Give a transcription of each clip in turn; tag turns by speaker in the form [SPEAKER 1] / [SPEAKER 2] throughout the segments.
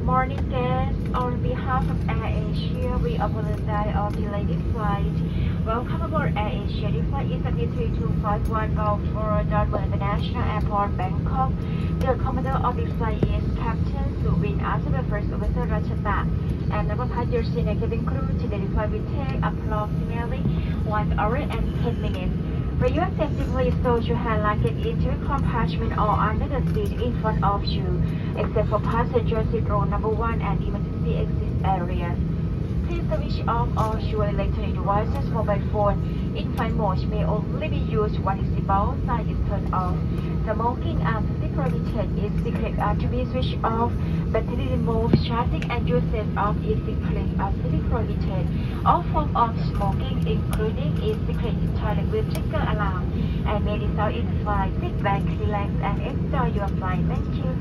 [SPEAKER 1] morning, guests. On behalf of AirAsia, we apologize for delayed flight. Welcome aboard AirAsia. This flight is at A320-214 bound for Don Mueang International Airport, Bangkok. The commander of this flight is Captain Suvin, also the first officer Rachata, and number passengers in the cabin crew. Today the flight will take approximately 1 hour and 10 minutes. For your safety, please stow your hand luggage into a compartment or under the seat in front of you, except for passenger seat row number 1 and emergency exit areas. Please switch off all your electronic devices. Mobile phone in flight mode may only be used when the seatbelt sign is turned off. Smoking and prohibited is secret to be switched off. Battery removed, charging and usage of e-cigarette are prohibited. All forms of smoking, including e-cigarette, toilet will trigger alarm and may result in flight. Sit back, relax, and enjoy your flight. Thank you.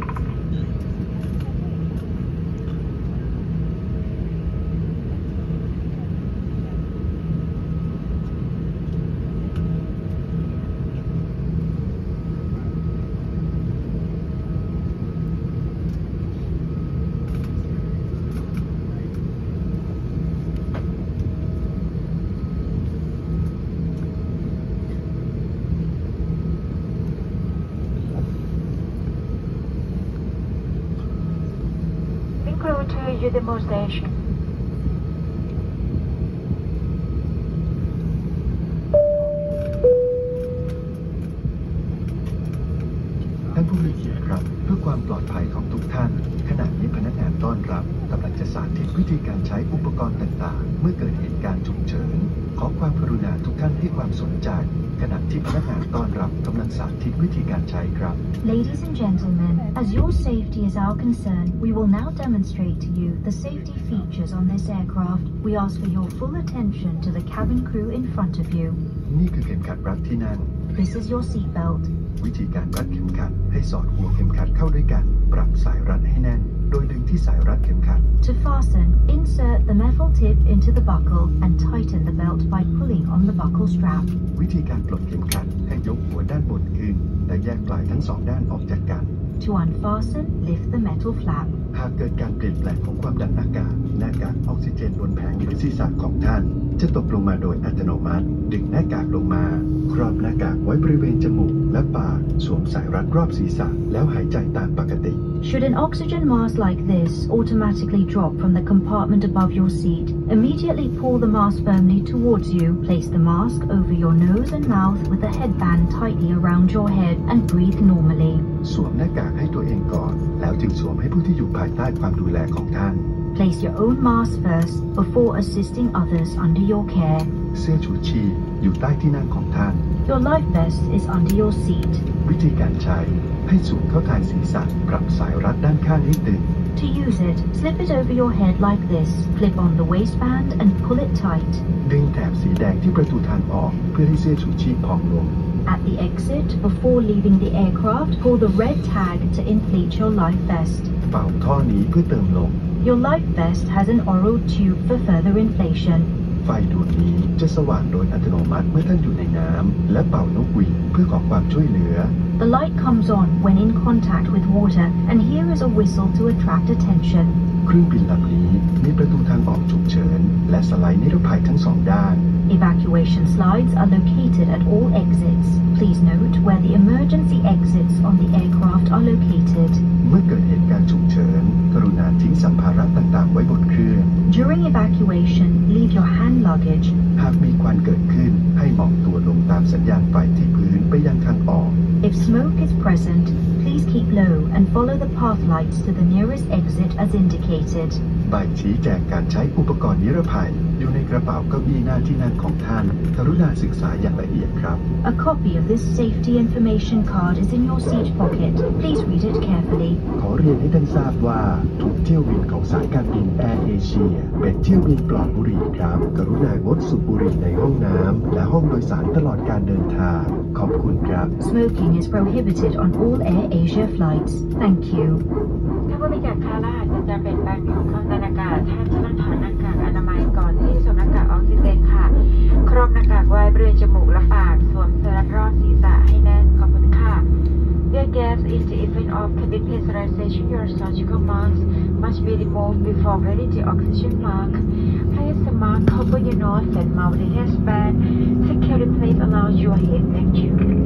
[SPEAKER 1] To the demo station.
[SPEAKER 2] ท่านผู้มีเกียรติครับเพื่อความปลอดภัยของทุกท่านขณะนี้พนักงานต้อนรับกำลังจะสาธิตวิธีการใช้อุปกรณ์ต่างๆเมื่อเกิดเหตุการณ์ฉุกเฉินขอความกรุณาทุกท่านให้ความสนใจขณะที่พนักงานต้อนรับกำลังสาธิตวิธีการใช้ครับ
[SPEAKER 3] Ladies and gentlemen, as your safety is our concern, we will now demonstrate to you the safety features on this aircraft. We ask for your full attention to the cabin crew in front of you.
[SPEAKER 2] นี่คือเข็มขัดรัดที่นั่ง
[SPEAKER 3] This is your seat belt.
[SPEAKER 2] วิธีการรัดเข็มขัดให้สอดหัวเข็มขัดเข้าด้วยกันปรับสายรัดให้แน่นโดยดึงที่สายรัดเข็มขัด
[SPEAKER 3] To fasten, insert the metal tip into the buckle and tighten the belt by pulling on the buckle strap.
[SPEAKER 2] วิธีการปลดเข็มขัดให้ยกหัวด้านบนขึ้นและแยกปลายทั้งสองด้านออกจากกัน
[SPEAKER 3] To unfasten, lift the metal flap.
[SPEAKER 2] หากเกิดการเปลี่ยนแปลงของความดันอากาศหน้ากากออกซิเจนบนแผงหรือศีรษะของท่านจะตกลงมาโดยอัตโนมัติดึงหน้ากากลงมาครอบหน้ากากไว้บริเวณจมูกและปากสวมสายรัดรอบศีรษะแล้วหายใจตามปกติ
[SPEAKER 3] Should an oxygen mask like this automatically drop from the compartment above your seat, immediately pull the mask firmly towards you, place the mask over your nose and mouth with the headband tightly around your head and breathe normally.
[SPEAKER 2] สวมหน้ากากให้ตัวเองก่อนแล้วจึงสวมให้ผู้ที่อยู่ภายใต้ความดูแลของท่าน
[SPEAKER 3] Place your own mask first before assisting others under your care.
[SPEAKER 2] เสื้อชูชีพอยู่ใต้ที่นั่งของท่าน
[SPEAKER 3] Your life vest is under your seat.
[SPEAKER 2] วิธีการใช้ให้สวมเข้าทางศีรษะปรับสายรัดด้านข้างให้ตึง
[SPEAKER 3] To use it, slip it over your head like this, clip on the waistband and pull it tight.
[SPEAKER 2] ดึงแถบสีแดงที่ประตูทางออกเพื่อให้เสื้อชูชีพพองลง
[SPEAKER 3] At the exit, before leaving the aircraft, pull the red tag to inflate your life vest.
[SPEAKER 2] เป่าท่อนี้เพื่อเติมลม
[SPEAKER 3] Your life vest has an oral tube for further inflation.
[SPEAKER 2] ไฟดวงนี้จะสว่างโดยอัตโนมัติเมื่อท่านอยู่ในน้ำและเป่านกหวีดเพื่อขอความช่วยเหลือ
[SPEAKER 3] The light comes on when in contact with water, and here is a whistle to attract attention.
[SPEAKER 2] เครื่องบินลำนี้มีประตูทางออกฉุกเฉินและสไลด์นิรภัยทั้งสองด้าน
[SPEAKER 3] Evacuation slides are located at all exits. Please note where the emergency exits on the aircraft are located.
[SPEAKER 2] เมื่อเกิดเหตุการณ์ฉุกเฉินกรุณาทิ้งสัมภาระต่างๆไว้บนเครื่อง
[SPEAKER 3] During evacuation, leave your hand luggage.
[SPEAKER 2] หากมีควันเกิดขึ้นให้หมอบตัวลงตามสัญญาณไฟที่พื้นไปยังทางออก
[SPEAKER 3] If smoke is present, please keep low and follow the path lights to the nearest exit as indicated.
[SPEAKER 2] ใบชี้แจงการใช้อุปกรณ์นิรภัยอยู่ในกระเป๋าเก้าอี้หน้าที่นั่งของท่านกรุณาศึกษาอย่างละเอียดครับ
[SPEAKER 3] A copy of this safety information card is in your seat pocket. Please read it carefully.
[SPEAKER 2] ขอเรียนให้ท่านทราบว่าทุกเที่ยวบินของสายการบินแอร์เอเชียเป็นเที่ยวบินปลอดบุหรี่ครับกรุณางดสูบบุหรี่ในห้องน้ำและห้องโดยสารตลอดการเดินทางขอบคุณครับ
[SPEAKER 3] Smoking is prohibited on all AirAsia flights. Thank you.
[SPEAKER 1] ถ้าผู้มีการค้าล่าจะเป็นการของเครื่องอากาศท่านจะต้องถอดหน้ากากอนามัยก่อนที่สวมหน้ากากออกซิเจนค่ะครอบหน้ากากไว้บริเวณจมูกและปากสวมเสื้อรัดรอบศีรษะให้แน่นขอบคุณค่ะ Dear Dear guests, in the event of cabin pressurization, your surgical mask must be removed before wearing the oxygen mask. Place the mask over your nose and mouth the headband. Securely place around your head. Thank you.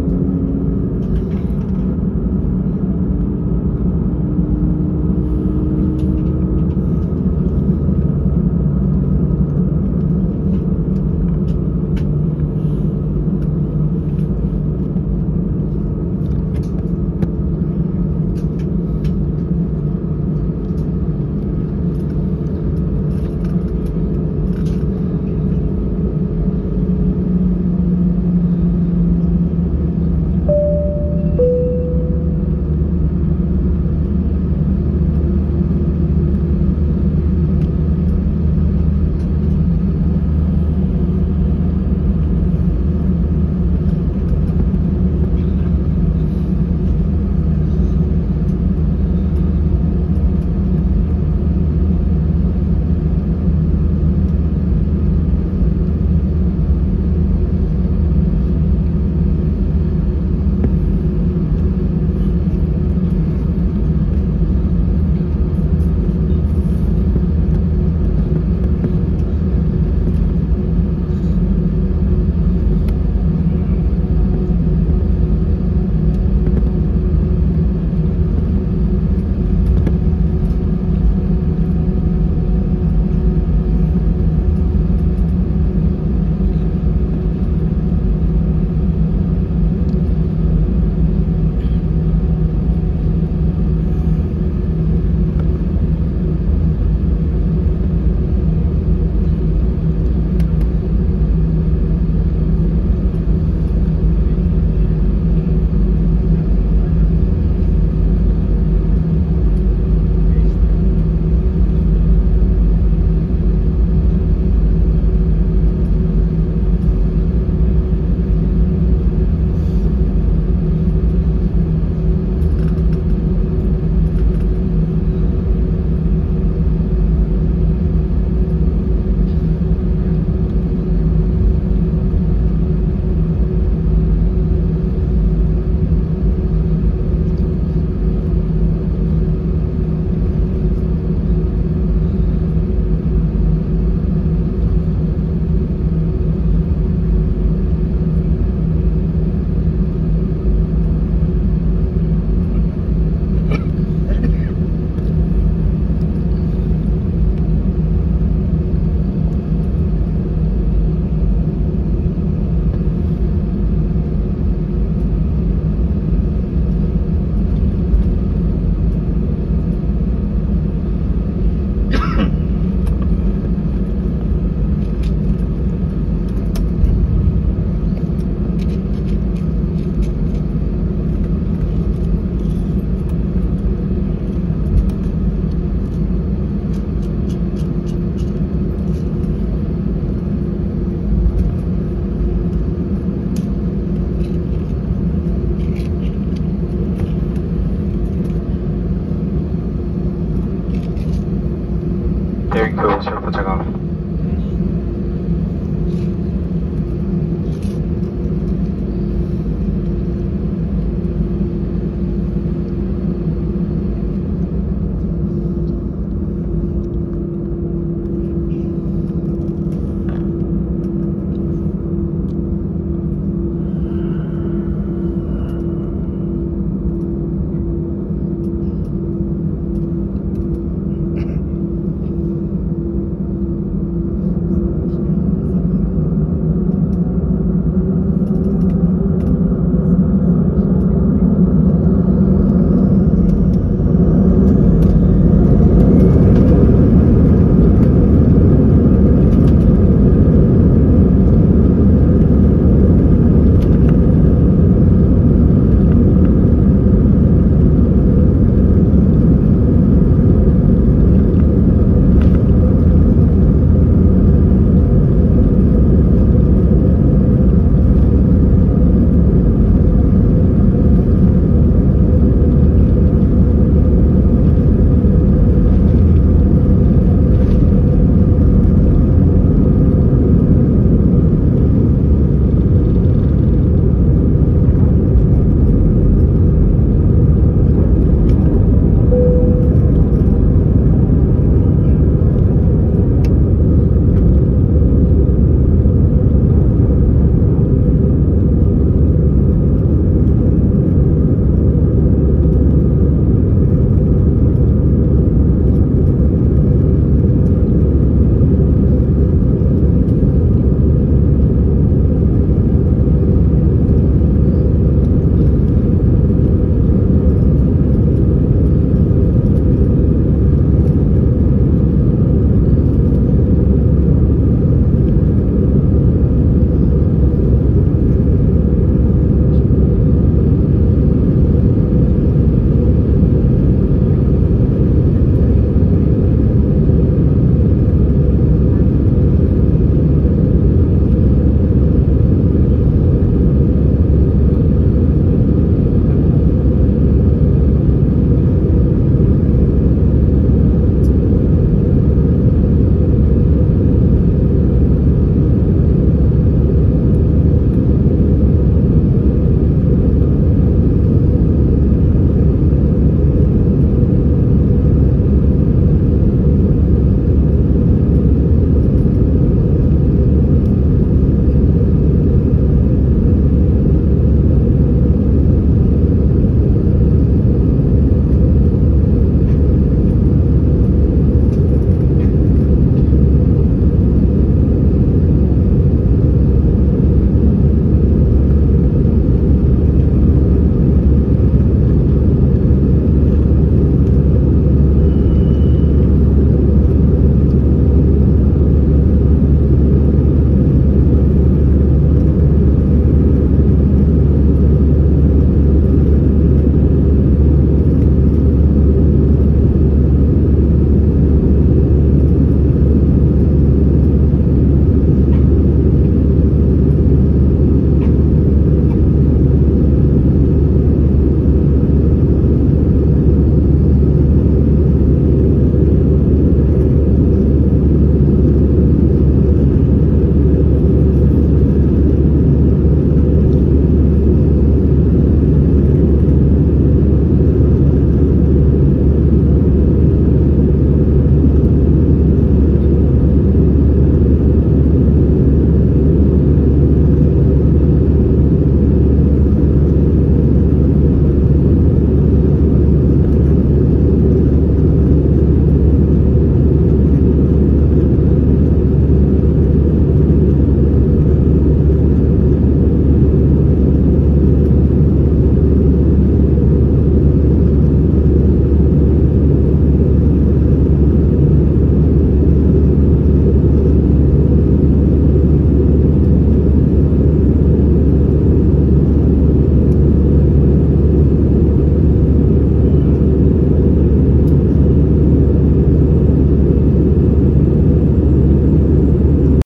[SPEAKER 4] There you go, sir, for takeoff.